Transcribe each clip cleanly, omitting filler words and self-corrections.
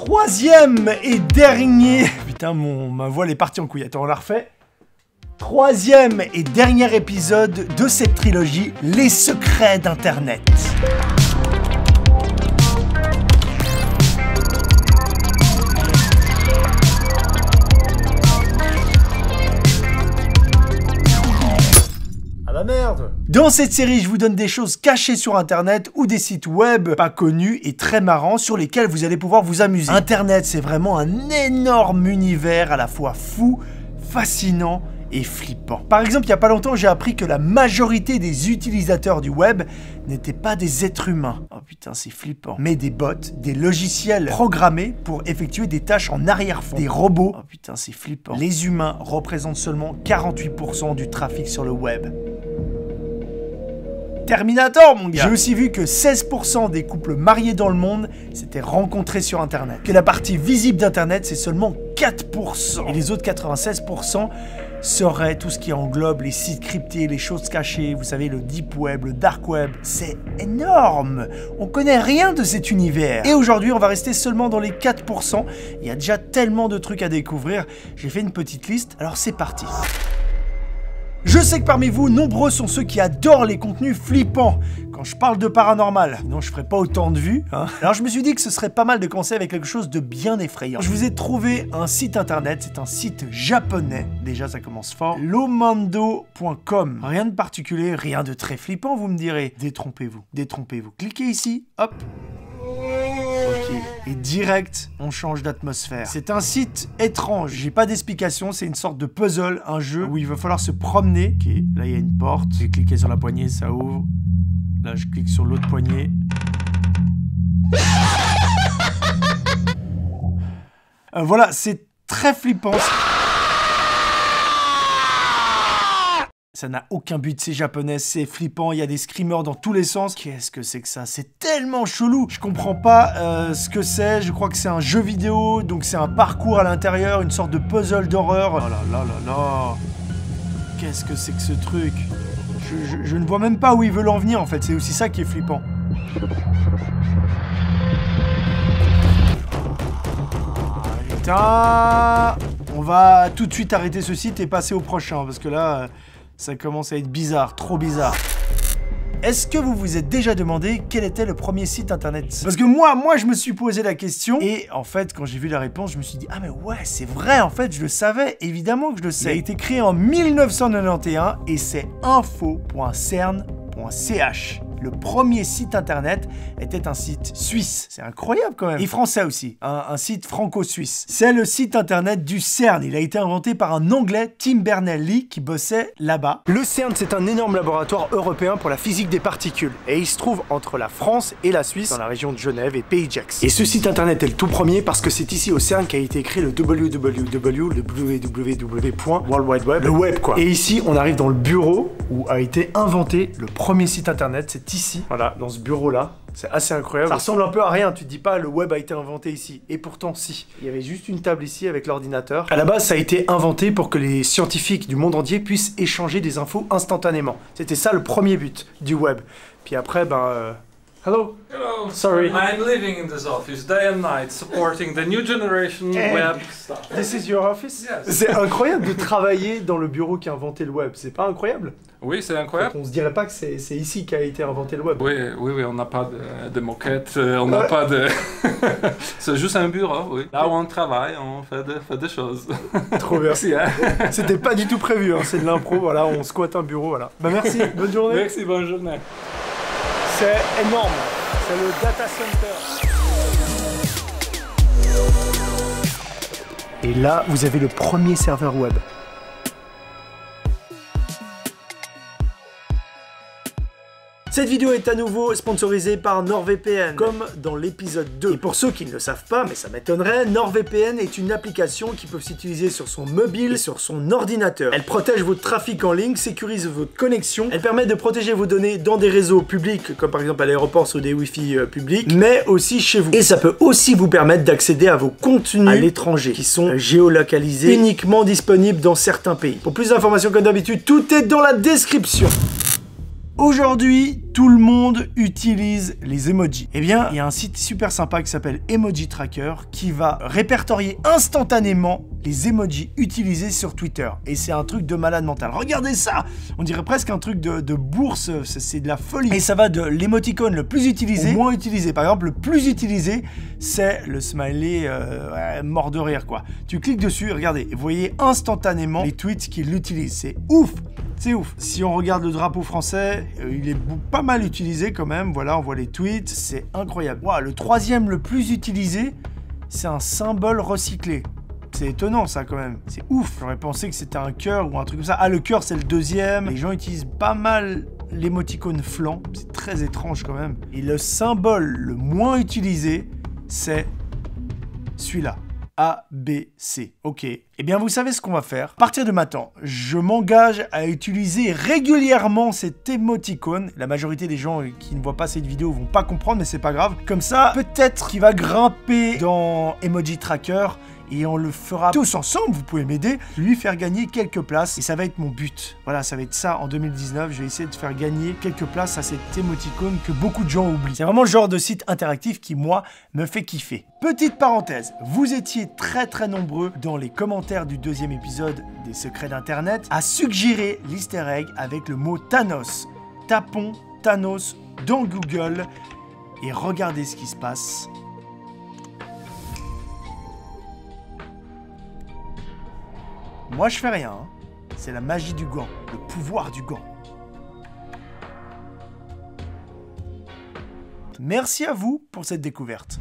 Troisième et dernier... Putain, ma voix elle est partie en couille. Attends, on la refait. Troisième et dernier épisode de cette trilogie, les secrets d'Internet. Ah la merde! Dans cette série, je vous donne des choses cachées sur Internet ou des sites web pas connus et très marrants sur lesquels vous allez pouvoir vous amuser. Internet, c'est vraiment un énorme univers à la fois fou, fascinant et flippant. Par exemple, il n'y a pas longtemps, j'ai appris que la majorité des utilisateurs du web n'étaient pas des êtres humains. Oh putain, c'est flippant. Mais des bots, des logiciels programmés pour effectuer des tâches en arrière-fond. Des robots. Oh putain, c'est flippant. Les humains représentent seulement 48% du trafic sur le web. Terminator, mon gars! J'ai aussi vu que 16% des couples mariés dans le monde s'étaient rencontrés sur Internet. Que la partie visible d'Internet, c'est seulement 4%. Et les autres 96% seraient tout ce qui englobe les sites cryptés, les choses cachées, vous savez, le deep web, le dark web. C'est énorme! On connaît rien de cet univers. Et aujourd'hui, on va rester seulement dans les 4%. Il y a déjà tellement de trucs à découvrir. J'ai fait une petite liste, alors c'est parti. Je sais que parmi vous, nombreux sont ceux qui adorent les contenus flippants quand je parle de paranormal. Sinon, je ferais pas autant de vues, hein. Alors je me suis dit que ce serait pas mal de commencer avec quelque chose de bien effrayant. Je vous ai trouvé un site internet, c'est un site japonais. Déjà, ça commence fort. Lomando.com. Rien de particulier, rien de très flippant, vous me direz. Détrompez-vous, détrompez-vous. Cliquez ici, hop. Ok, et direct, on change d'atmosphère. C'est un site étrange, j'ai pas d'explication, c'est une sorte de puzzle, un jeu où il va falloir se promener. Ok, là il y a une porte, j'ai cliqué sur la poignée, ça ouvre. Là je clique sur l'autre poignée. Voilà, c'est très flippant. Ça n'a aucun but, c'est japonais, c'est flippant, il y a des screamers dans tous les sens. Qu'est-ce que c'est que ça? C'est tellement chelou. Je comprends pas ce que c'est, je crois que c'est un jeu vidéo, donc c'est un parcours à l'intérieur, une sorte de puzzle d'horreur. Oh là là là là. Qu'est-ce que c'est que ce truc? Je ne vois même pas où ils veulent en venir en fait, c'est aussi ça qui est flippant. Putain! On va tout de suite arrêter ce site et passer au prochain, parce que là... ça commence à être bizarre, trop bizarre. Est-ce que vous vous êtes déjà demandé quel était le premier site internet? Parce que moi je me suis posé la question et en fait quand j'ai vu la réponse je me suis dit ah mais ouais c'est vrai en fait je le savais, évidemment que je le sais. Il a été créé en 1991 et c'est info.cern.ch. Le premier site internet était un site suisse. C'est incroyable quand même. Et français aussi. Un site franco-suisse. C'est le site internet du CERN. Il a été inventé par un Anglais, Tim Berners-Lee, qui bossait là-bas. Le CERN, c'est un énorme laboratoire européen pour la physique des particules. Et il se trouve entre la France et la Suisse, dans la région de Genève et Pays-de-Gex. Et ce site internet est le tout premier parce que c'est ici au CERN qu'a été créé le www, le www.world Wide Web, le web quoi. Et ici, on arrive dans le bureau où a été inventé le premier site internet. C'est ici, voilà, dans ce bureau-là. C'est assez incroyable. Ça ressemble un peu à rien, tu te dis pas le web a été inventé ici. Et pourtant, si. Il y avait juste une table ici avec l'ordinateur. À la base, ça a été inventé pour que les scientifiques du monde entier puissent échanger des infos instantanément. C'était ça le premier but du web. Puis après, hello. Hello. Sorry. I'm living in this office day and night, supporting the new generation web stuff. This is your office? Yes. C'est incroyable de travailler dans le bureau qui a inventé le web. C'est pas incroyable? Oui, c'est incroyable. On se dirait pas que c'est ici qu'a été inventé le web. Oui, on n'a pas de moquette, on n'a pas de... c'est juste un bureau, oui. Là où on travaille, on fait des choses. Trop bien. Merci, hein. C'était pas du tout prévu, hein. C'est de l'impro, voilà, on squatte un bureau, voilà. Merci, bonne journée. Merci, bonne journée. C'est énorme, c'est le data center. Et là, vous avez le premier serveur web. Cette vidéo est à nouveau sponsorisée par NordVPN, comme dans l'épisode 2. Et pour ceux qui ne le savent pas, mais ça m'étonnerait, NordVPN est une application qui peut s'utiliser sur son mobile et sur son ordinateur. Elle protège votre trafic en ligne, sécurise votre connexion, elle permet de protéger vos données dans des réseaux publics, comme par exemple à l'aéroport sur des Wi-Fi publics, mais aussi chez vous. Et ça peut aussi vous permettre d'accéder à vos contenus à l'étranger, qui sont géolocalisés, uniquement disponibles dans certains pays. Pour plus d'informations comme d'habitude, tout est dans la description. Aujourd'hui, tout le monde utilise les emojis. Eh bien, il y a un site super sympa qui s'appelle Emoji Tracker qui va répertorier instantanément les emojis utilisés sur Twitter. Et c'est un truc de malade mental. Regardez ça! On dirait presque un truc de bourse, c'est de la folie. Et ça va de l'émoticône le plus utilisé au moins utilisé. Par exemple, le plus utilisé, c'est le smiley mort de rire, quoi. Tu cliques dessus, regardez, vous voyez instantanément les tweets qui l'utilisent. C'est ouf! C'est ouf. Si on regarde le drapeau français, il est pas mal utilisé quand même. Voilà, on voit les tweets. C'est incroyable. Wow, le troisième le plus utilisé, c'est un symbole recyclé. C'est étonnant ça quand même. C'est ouf. J'aurais pensé que c'était un cœur ou un truc comme ça. Ah, le cœur c'est le deuxième. Les gens utilisent pas mal l'émoticône flanc. C'est très étrange quand même. Et le symbole le moins utilisé, c'est celui-là. A, B, C. Ok. Eh bien, vous savez ce qu'on va faire. À partir de maintenant, je m'engage à utiliser régulièrement cet émoticône. La majorité des gens qui ne voient pas cette vidéo vont pas comprendre, mais c'est pas grave. Comme ça, peut-être qu'il va grimper dans Emoji Tracker et on le fera tous ensemble, vous pouvez m'aider, lui faire gagner quelques places et ça va être mon but. Voilà, ça va être ça en 2019, je vais essayer de faire gagner quelques places à cet émoticône que beaucoup de gens oublient. C'est vraiment le genre de site interactif qui, moi, me fait kiffer. Petite parenthèse, vous étiez très nombreux dans les commentaires du deuxième épisode des Secrets d'Internet à suggérer l'easter egg avec le mot Thanos. Tapons Thanos dans Google et regardez ce qui se passe. Moi, je fais rien. Hein. C'est la magie du gant, le pouvoir du gant. Merci à vous pour cette découverte.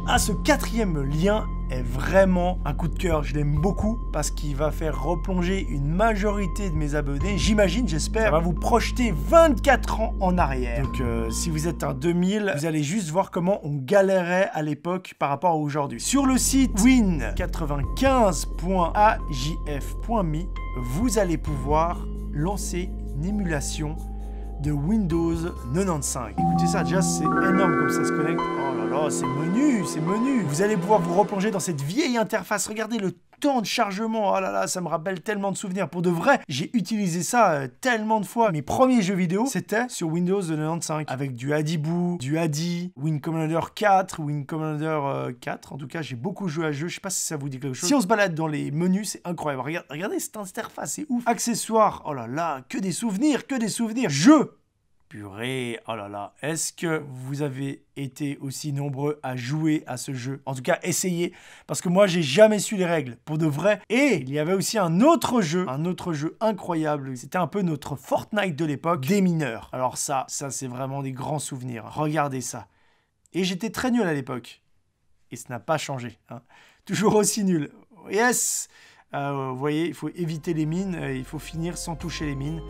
Ah, ce quatrième lien est vraiment un coup de cœur. Je l'aime beaucoup parce qu'il va faire replonger une majorité de mes abonnés. J'imagine, j'espère, ça va vous projeter 24 ans en arrière. Donc, si vous êtes un 2000, vous allez juste voir comment on galérait à l'époque par rapport à aujourd'hui. Sur le site win95.ajf.me, vous allez pouvoir lancer une émulation de Windows 95. Écoutez ça, déjà c'est énorme comme ça se connecte. Oh là là, c'est menu, c'est menu. Vous allez pouvoir vous replonger dans cette vieille interface. Regardez le temps de chargement. Oh là là, ça me rappelle tellement de souvenirs. Pour de vrai, j'ai utilisé ça tellement de fois. Mes premiers jeux vidéo, c'était sur Windows 95. Avec du Hadibou, du Hadi, Win Commander 4, Win Commander 4. En tout cas, j'ai beaucoup joué à ce jeu. Je sais pas si ça vous dit quelque chose. Si on se balade dans les menus, c'est incroyable. Regardez cette interface, c'est ouf. Accessoires, oh là là, que des souvenirs, que des souvenirs. Jeux. Purée, oh là là, est-ce que vous avez été aussi nombreux à jouer à ce jeu? En tout cas, essayez, parce que moi, j'ai jamais su les règles, pour de vrai. Et il y avait aussi un autre jeu incroyable. C'était un peu notre Fortnite de l'époque, des mineurs. Alors ça c'est vraiment des grands souvenirs. Regardez ça. Et j'étais très nul à l'époque. Et ça n'a pas changé. Hein. Toujours aussi nul. Yes! Vous voyez, il faut éviter les mines, il faut finir sans toucher les mines.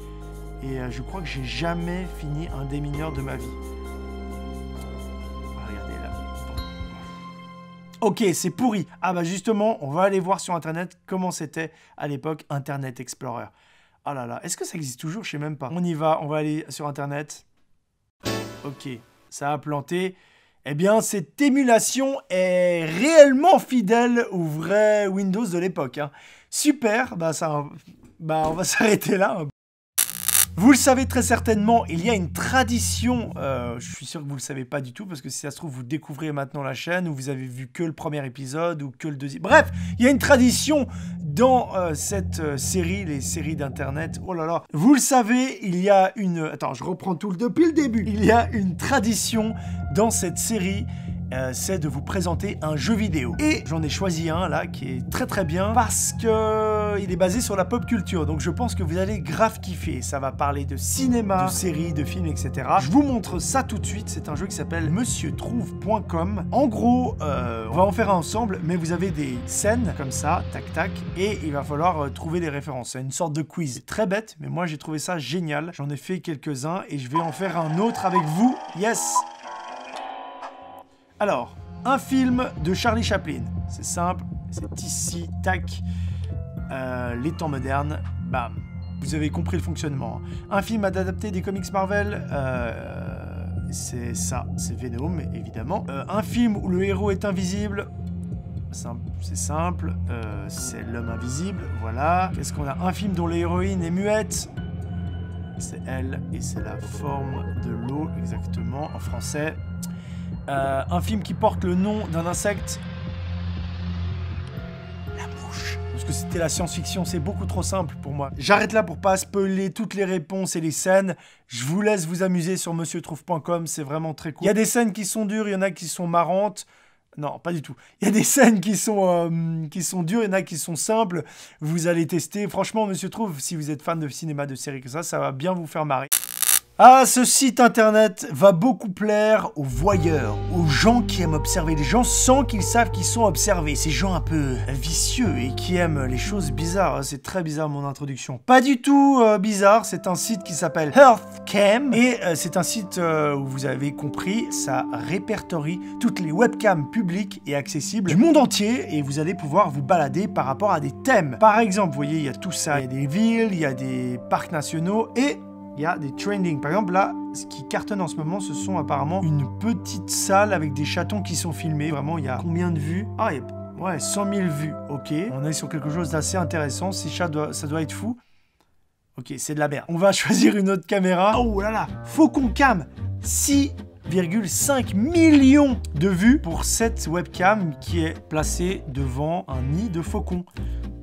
Et je crois que j'ai jamais fini un démineur de ma vie. Regardez là. Bon. Ok, c'est pourri. Ah bah justement, on va aller voir sur Internet comment c'était à l'époque Internet Explorer. Ah là là, est-ce que ça existe toujours? Je sais même pas. On y va, on va aller sur Internet. Ok, ça a planté. Eh bien, cette émulation est réellement fidèle au vrai Windows de l'époque. Hein. Super, on va s'arrêter là. Vous le savez très certainement, il y a une tradition, je suis sûr que vous ne le savez pas du tout, parce que si ça se trouve, vous découvrez maintenant la chaîne, ou vous avez vu que le premier épisode, ou que le deuxième... Bref, il y a une tradition dans cette série, les séries d'Internet. Oh là là, vous le savez, il y a une... Attends, je reprends tout depuis le début. Il y a une tradition dans cette série, c'est de vous présenter un jeu vidéo. Et j'en ai choisi un là qui est très bien parce que il est basé sur la pop culture. Donc je pense que vous allez grave kiffer. Ça va parler de cinéma, de séries, de films, etc. Je vous montre ça tout de suite. C'est un jeu qui s'appelle monsieurtrouve.com. En gros, on va en faire un ensemble, mais vous avez des scènes comme ça, tac tac, et il va falloir trouver des références. C'est une sorte de quiz. C'est très bête, mais moi j'ai trouvé ça génial. J'en ai fait quelques-uns et je vais en faire un autre avec vous. Yes! Alors, un film de Charlie Chaplin. C'est simple, c'est ici, tac. Les temps modernes, bam. Vous avez compris le fonctionnement. Un film adapté des comics Marvel, c'est ça, c'est Venom, évidemment. Un film où le héros est invisible, c'est simple, c'est l'homme invisible, voilà. Qu'est-ce qu'on a? Un film dont l'héroïne est muette. c'est elle et c'est la forme de l'eau, exactement, en français. Un film qui porte le nom d'un insecte. La mouche. Parce que c'était la science-fiction, c'est beaucoup trop simple pour moi. J'arrête là pour pas spoiler toutes les réponses et les scènes. Je vous laisse vous amuser sur monsieurtrouve.com, c'est vraiment très cool. Il y a des scènes qui sont dures, il y en a qui sont marrantes. Non, pas du tout. Il y a des scènes qui sont dures, il y en a qui sont simples. Vous allez tester. Franchement, Monsieur Trouve, si vous êtes fan de cinéma, de séries que ça va bien vous faire marrer. Ah, ce site internet va beaucoup plaire aux voyeurs, aux gens qui aiment observer les gens sans qu'ils savent qu'ils sont observés. Ces gens un peu vicieux et qui aiment les choses bizarres. C'est très bizarre mon introduction. Pas du tout bizarre, c'est un site qui s'appelle EarthCam et c'est un site où vous avez compris, ça répertorie toutes les webcams publiques et accessibles du monde entier et vous allez pouvoir vous balader par rapport à des thèmes. Par exemple, vous voyez, il y a tout ça, il y a des villes, il y a des parcs nationaux et il y a des trending. Par exemple, là, ce qui cartonne en ce moment, ce sont apparemment une petite salle avec des chatons qui sont filmés. Vraiment, il y a combien de vues? Ah, ouais, 100 000 vues. Ok, on est sur quelque chose d'assez intéressant. Ces chats, ça doit être fou. Ok, c'est de la merde. On va choisir une autre caméra. Oh là là, Faucon Cam, 6,5 millions de vues pour cette webcam qui est placée devant un nid de faucon.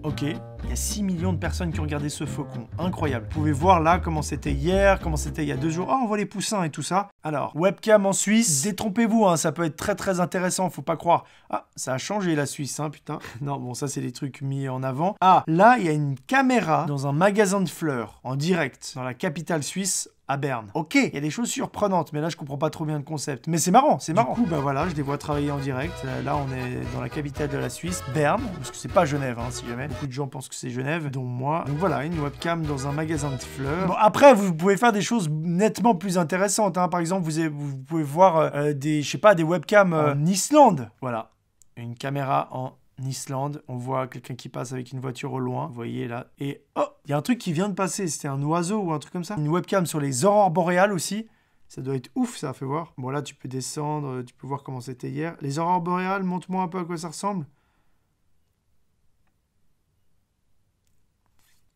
Ok, il y a 6 millions de personnes qui ont regardé ce faucon. Incroyable. Vous pouvez voir là comment c'était hier, comment c'était il y a 2 jours. Oh, on voit les poussins et tout ça. Alors, webcam en Suisse, détrompez-vous, hein, ça peut être très très intéressant, faut pas croire. Ah, ça a changé la Suisse, hein, putain. Non, bon, ça c'est des trucs mis en avant. Ah, là, il y a une caméra dans un magasin de fleurs, en direct, dans la capitale suisse, à Berne. Ok, il y a des choses surprenantes, mais là je comprends pas trop bien le concept. Mais c'est marrant, c'est marrant. Du coup, bah voilà, je les vois travailler en direct. Là, on est dans la capitale de la Suisse, Berne, parce que c'est pas Genève, hein, si jamais. Beaucoup de gens pensent que c'est Genève, dont moi. Donc voilà, une webcam dans un magasin de fleurs. Bon, après, vous pouvez faire des choses nettement plus intéressantes. Hein. Par exemple, vous pouvez voir des webcams en Islande. Voilà, une caméra en Islande, on voit quelqu'un qui passe avec une voiture au loin, vous voyez là, et oh, il y a un truc qui vient de passer, c'était un oiseau ou un truc comme ça. Une webcam sur les aurores boréales aussi, ça doit être ouf ça, fais voir. Bon là tu peux descendre, tu peux voir comment c'était hier. Les aurores boréales, montre-moi un peu à quoi ça ressemble.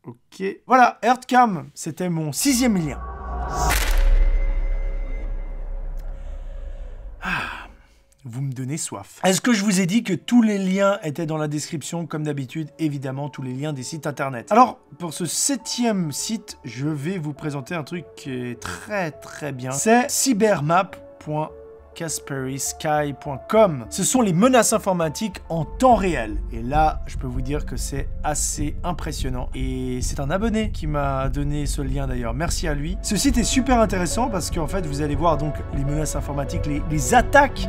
Ok, voilà, EarthCam, c'était mon 6e lien. Vous me donnez soif. Est-ce que je vous ai dit que tous les liens étaient dans la description? Comme d'habitude, évidemment, tous les liens des sites internet. Alors, pour ce 7e site, je vais vous présenter un truc qui est très très bien. C'est cybermap.kasperysky.com. Ce sont les menaces informatiques en temps réel. Et là, je peux vous dire que c'est assez impressionnant. Et c'est un abonné qui m'a donné ce lien d'ailleurs. Merci à lui. Ce site est super intéressant parce qu'en fait, vous allez voir donc les menaces informatiques, les attaques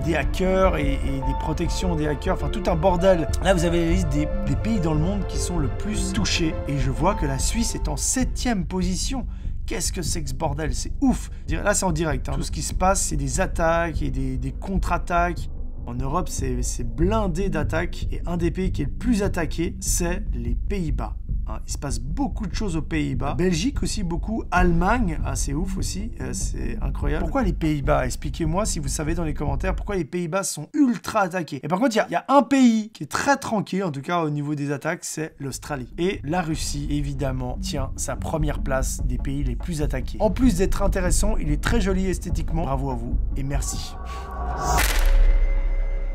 des hackers et des protections des hackers. Enfin, tout un bordel. Là, vous avez la liste des pays dans le monde qui sont le plus touchés. Et je vois que la Suisse est en 7e position. Qu'est-ce que c'est que ce bordel? C'est ouf. Là, c'est en direct. Hein. Tout ce qui se passe, c'est des attaques et des contre-attaques. En Europe, c'est blindé d'attaques. Et un des pays qui est le plus attaqué, c'est les Pays-Bas. Hein, il se passe beaucoup de choses aux Pays-Bas. Belgique aussi beaucoup. Allemagne, c'est ouf aussi. C'est incroyable. Pourquoi les Pays-Bas? Expliquez-moi si vous savez dans les commentaires pourquoi les Pays-Bas sont ultra attaqués. Et par contre, il y a un pays qui est très tranquille, en tout cas au niveau des attaques, c'est l'Australie. Et la Russie, évidemment, tient sa première place des pays les plus attaqués. En plus d'être intéressant, il est très joli esthétiquement. Bravo à vous et merci.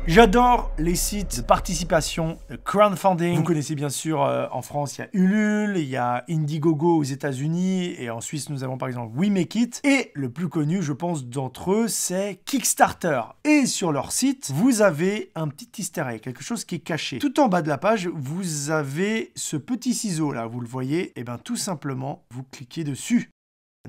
J'adore les sites de participation, de crowdfunding. Vous connaissez bien sûr, en France, il y a Ulule, il y a Indiegogo aux États-Unis, et en Suisse, nous avons par exemple WeMakeIt. Et le plus connu, je pense, d'entre eux, c'est Kickstarter. Et sur leur site, vous avez un petit easter egg, quelque chose qui est caché. Tout en bas de la page, vous avez ce petit ciseau là, vous le voyez, et bien tout simplement, vous cliquez dessus.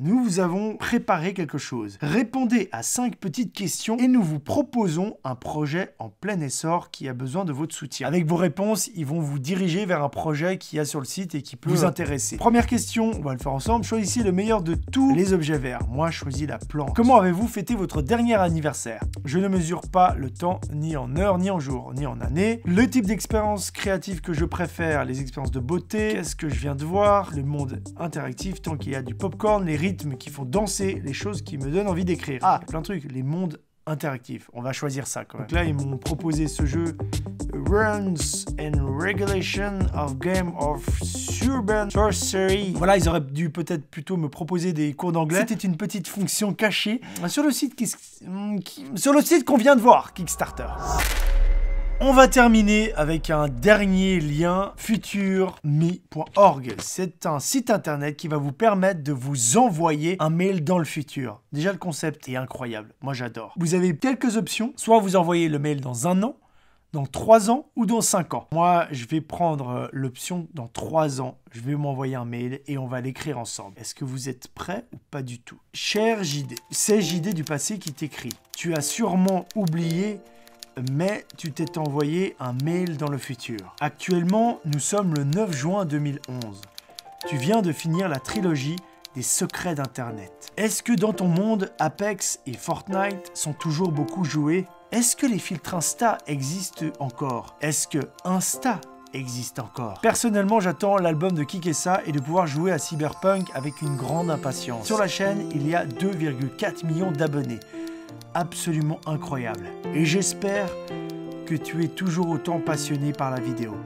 Nous vous avons préparé quelque chose. Répondez à 5 petites questions et nous vous proposons un projet en plein essor qui a besoin de votre soutien. Avec vos réponses, ils vont vous diriger vers un projet qu'il y a sur le site et qui peut vous intéresser. Première question, on va le faire ensemble. Choisissez le meilleur de tous les objets verts. Moi, je choisis la plante. Comment avez-vous fêté votre dernier anniversaire? Je ne mesure pas le temps, ni en heures, ni en jours, ni en années. Le type d'expérience créative que je préfère, les expériences de beauté. Qu'est-ce que je viens de voir? Le monde interactif, tant qu'il y a du popcorn, les rythmes qui font danser, les choses qui me donnent envie d'écrire. Ah, plein de trucs, les mondes interactifs. On va choisir ça quand même. Donc là, ils m'ont proposé ce jeu Rules and Regulation of Game of Urban Sorcery. Voilà, ils auraient dû peut-être plutôt me proposer des cours d'anglais. C'était une petite fonction cachée sur le site qu'on vient de voir, Kickstarter. On va terminer avec un dernier lien, futurme.org. C'est un site internet qui va vous permettre de vous envoyer un mail dans le futur. Déjà, le concept est incroyable. Moi, j'adore. Vous avez quelques options. Soit vous envoyez le mail dans 1 an, dans 3 ans ou dans 5 ans. Moi, je vais prendre l'option dans 3 ans. Je vais m'envoyer un mail et on va l'écrire ensemble. Est-ce que vous êtes prêts ou pas du tout? Cher JD, c'est JD du passé qui t'écrit. Tu as sûrement oublié, mais tu t'es envoyé un mail dans le futur. Actuellement, nous sommes le 9 juin 2011. Tu viens de finir la trilogie des secrets d'Internet. Est-ce que dans ton monde, Apex et Fortnite sont toujours beaucoup joués? Est-ce que les filtres Insta existent encore? Est-ce que Insta existe encore? Personnellement, j'attends l'album de Kikessa et de pouvoir jouer à Cyberpunk avec une grande impatience. Sur la chaîne, il y a 2,4 millions d'abonnés. Absolument incroyable. Et j'espère que tu es toujours autant passionné par la vidéo.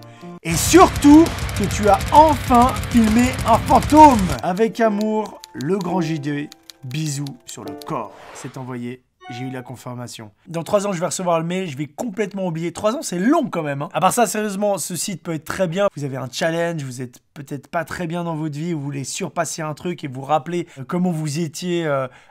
Et surtout, que tu as enfin filmé un fantôme. Avec amour, le grand JD. Bisous sur le corps. C'est envoyé. J'ai eu la confirmation. Dans 3 ans, je vais recevoir le mail, je vais complètement oublier. 3 ans, c'est long quand même. À part ça, sérieusement, ce site peut être très bien. Vous avez un challenge, vous êtes peut-être pas très bien dans votre vie, vous voulez surpasser un truc et vous rappeler comment vous étiez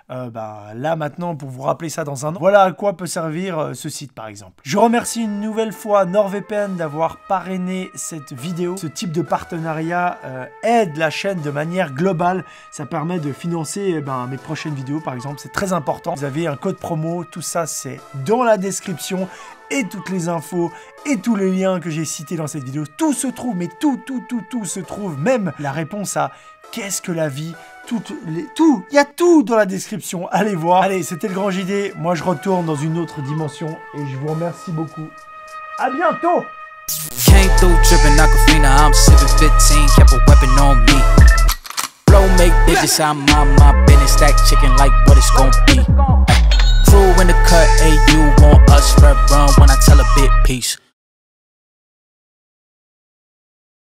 là maintenant pour vous rappeler ça dans 1 an. Voilà à quoi peut servir ce site par exemple. Je remercie une nouvelle fois NordVPN d'avoir parrainé cette vidéo. Ce type de partenariat aide la chaîne de manière globale. Ça permet de financer mes prochaines vidéos par exemple. C'est très important. Vous avez un code promo, tout ça c'est dans la description. Et toutes les infos et tous les liens que j'ai cités dans cette vidéo, tout se trouve, mais tout se trouve, même la réponse à qu'est-ce que la vie, il y a tout dans la description, allez voir. Allez, c'était le grand JD, moi je retourne dans une autre dimension et je vous remercie beaucoup. À bientôt. Came through dripping Aquafina, I'm 715, kept a weapon on me. Blow make digits, I'm on my business, stack chicken like what it's gon' be. In the cut, hey, you want us, red run when I tell a bit, peace.